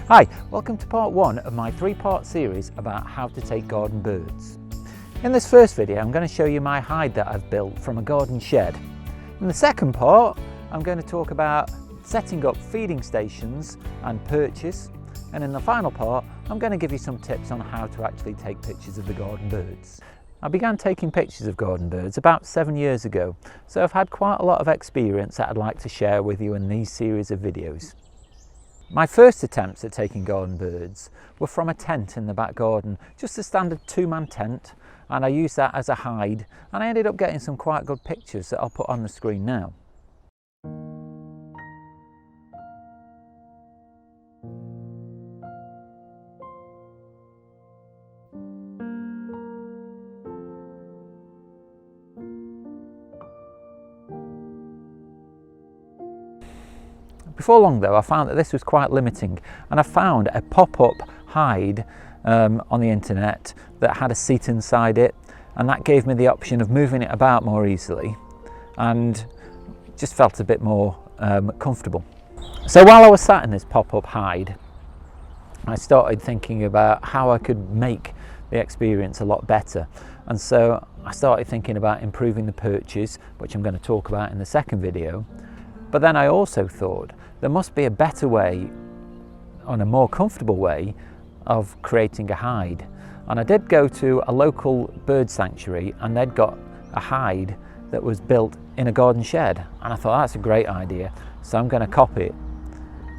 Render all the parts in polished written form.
Hi, welcome to part one of my three-part series about how to take garden birds. In this first video I'm going to show you my hide that I've built from a garden shed. In the second part I'm going to talk about setting up feeding stations and perches, and in the final part I'm going to give you some tips on how to actually take pictures of the garden birds. I began taking pictures of garden birds about 7 years ago, so I've had quite a lot of experience that I'd like to share with you in these series of videos. My first attempts at taking garden birds were from a tent in the back garden, just a standard two-man tent, and I used that as a hide, and I ended up getting some quite good pictures that I'll put on the screen now. Before long though, I found that this was quite limiting, and I found a pop-up hide on the internet that had a seat inside it, and that gave me the option of moving it about more easily and just felt a bit more comfortable. So while I was sat in this pop-up hide, I started thinking about how I could make the experience a lot better, and so I started thinking about improving the perches, which I'm going to talk about in the second video. But then I also thought there must be a better way, and a more comfortable way, of creating a hide. And I did go to a local bird sanctuary, and they'd got a hide that was built in a garden shed, and I thought that's a great idea, so I'm going to copy it.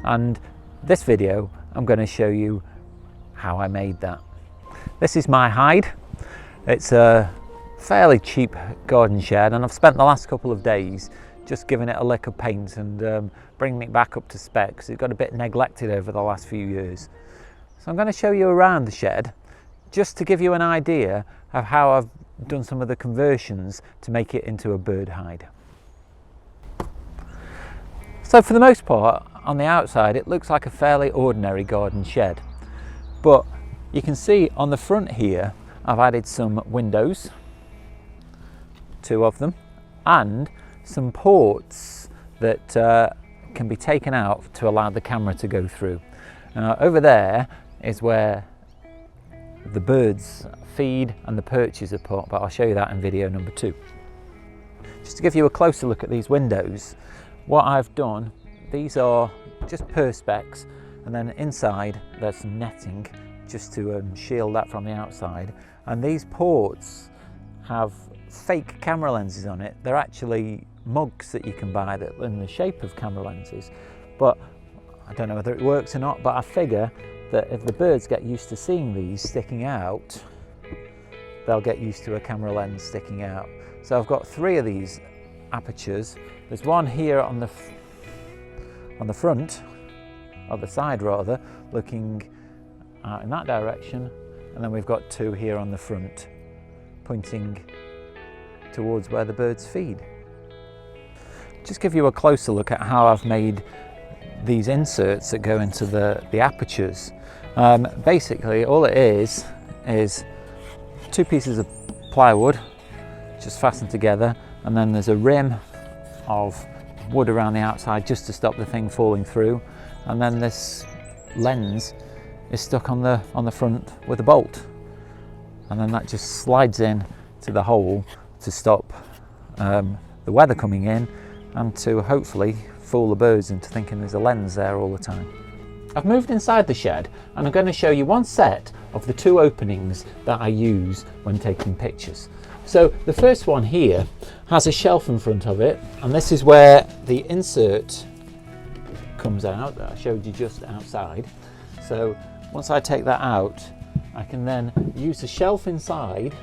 And this video I'm going to show you how I made that. This is my hide. It's a fairly cheap garden shed, and I've spent the last couple of days just giving it a lick of paint and bringing it back up to spec, because it got a bit neglected over the last few years. So I'm going to show you around the shed just to give you an idea of how I've done some of the conversions to make it into a bird hide. So for the most part, on the outside it looks like a fairly ordinary garden shed, but you can see on the front here I've added some windows, 2 of them, and some ports that can be taken out to allow the camera to go through. Over there is where the birds feed and the perches are put, but I'll show you that in video number 2. Just to give you a closer look at these windows, what I've done, these are just perspex, and then inside there's some netting just to shield that from the outside, and these ports have fake camera lenses on it. They're actually mugs that you can buy that are in the shape of camera lenses, but I don't know whether it works or not, but I figure that if the birds get used to seeing these sticking out, they'll get used to a camera lens sticking out. So I've got 3 of these apertures. There's one here on the front, or the side rather, looking in that direction, and then we've got 2 here on the front pointing towards where the birds feed. Just give you a closer look at how I've made these inserts that go into the apertures. Basically all it is 2 pieces of plywood just fastened together, and then there's a rim of wood around the outside just to stop the thing falling through, and then this lens is stuck on the front with a bolt, and then that just slides in to the hole to stop the weather coming in, and to hopefully fool the birds into thinking there's a lens there all the time. I've moved inside the shed, and I'm going to show you one set of the 2 openings that I use when taking pictures. So the first one here has a shelf in front of it, and this is where the insert comes out that I showed you just outside. So once I take that out, I can then use the shelf inside,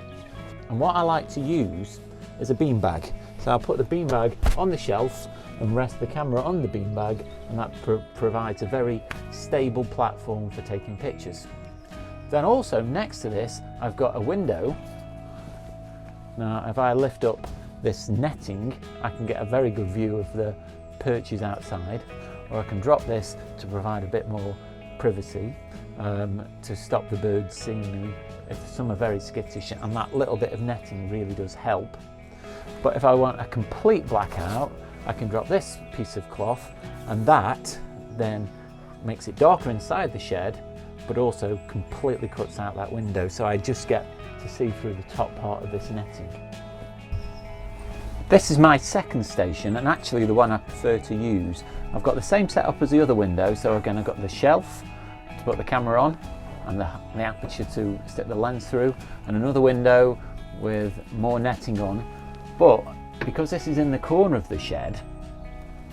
and what I like to use is a beanbag. So I'll put the beanbag on the shelf and rest the camera on the beanbag, and that provides a very stable platform for taking pictures. Then also next to this I've got a window. Now if I lift up this netting, I can get a very good view of the perches outside, or I can drop this to provide a bit more privacy to stop the birds seeing me if some are very skittish, and that little bit of netting really does help. But if I want a complete blackout, I can drop this piece of cloth, and that then makes it darker inside the shed, but also completely cuts out that window, so I just get to see through the top part of this netting. This is my second station, and actually the one I prefer to use. I've got the same setup as the other window, so again I've got the shelf to put the camera on and the aperture to stick the lens through, and another window with more netting on. But because this is in the corner of the shed,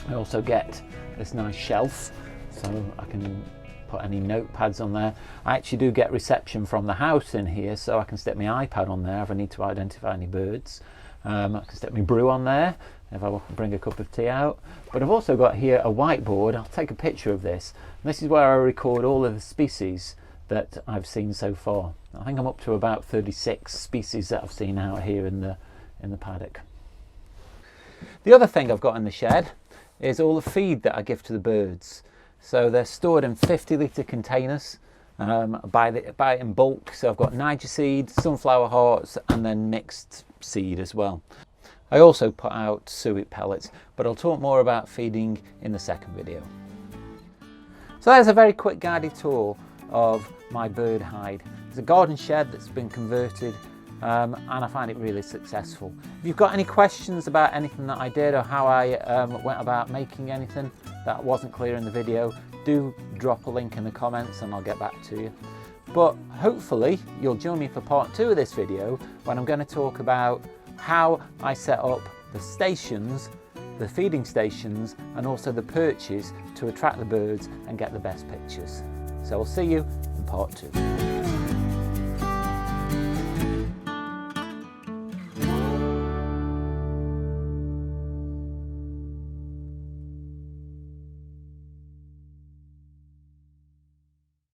I also get this nice shelf, so I can put any notepads on there. I actually do get reception from the house in here, so I can stick my iPad on there if I need to identify any birds. I can stick my brew on there if I want to bring a cup of tea out. But I've also got here a whiteboard. I'll take a picture of this. This is where I record all of the species that I've seen so far. I think I'm up to about 36 species that I've seen out here in the paddock. The other thing I've got in the shed is all the feed that I give to the birds. So they're stored in 50-litre containers. Buy it in bulk, so I've got Niger seed, sunflower hearts, and then mixed seed as well. I also put out suet pellets, but I'll talk more about feeding in the second video. So there's a very quick guided tour of my bird hide. It's a garden shed that's been converted, and I find it really successful. If you've got any questions about anything that I did or how I went about making anything that wasn't clear in the video, do drop a link in the comments and I'll get back to you. But hopefully you'll join me for part 2 of this video, when I'm going to talk about how I set up the stations, the feeding stations, and also the perches to attract the birds and get the best pictures. So I'll see you in part 2.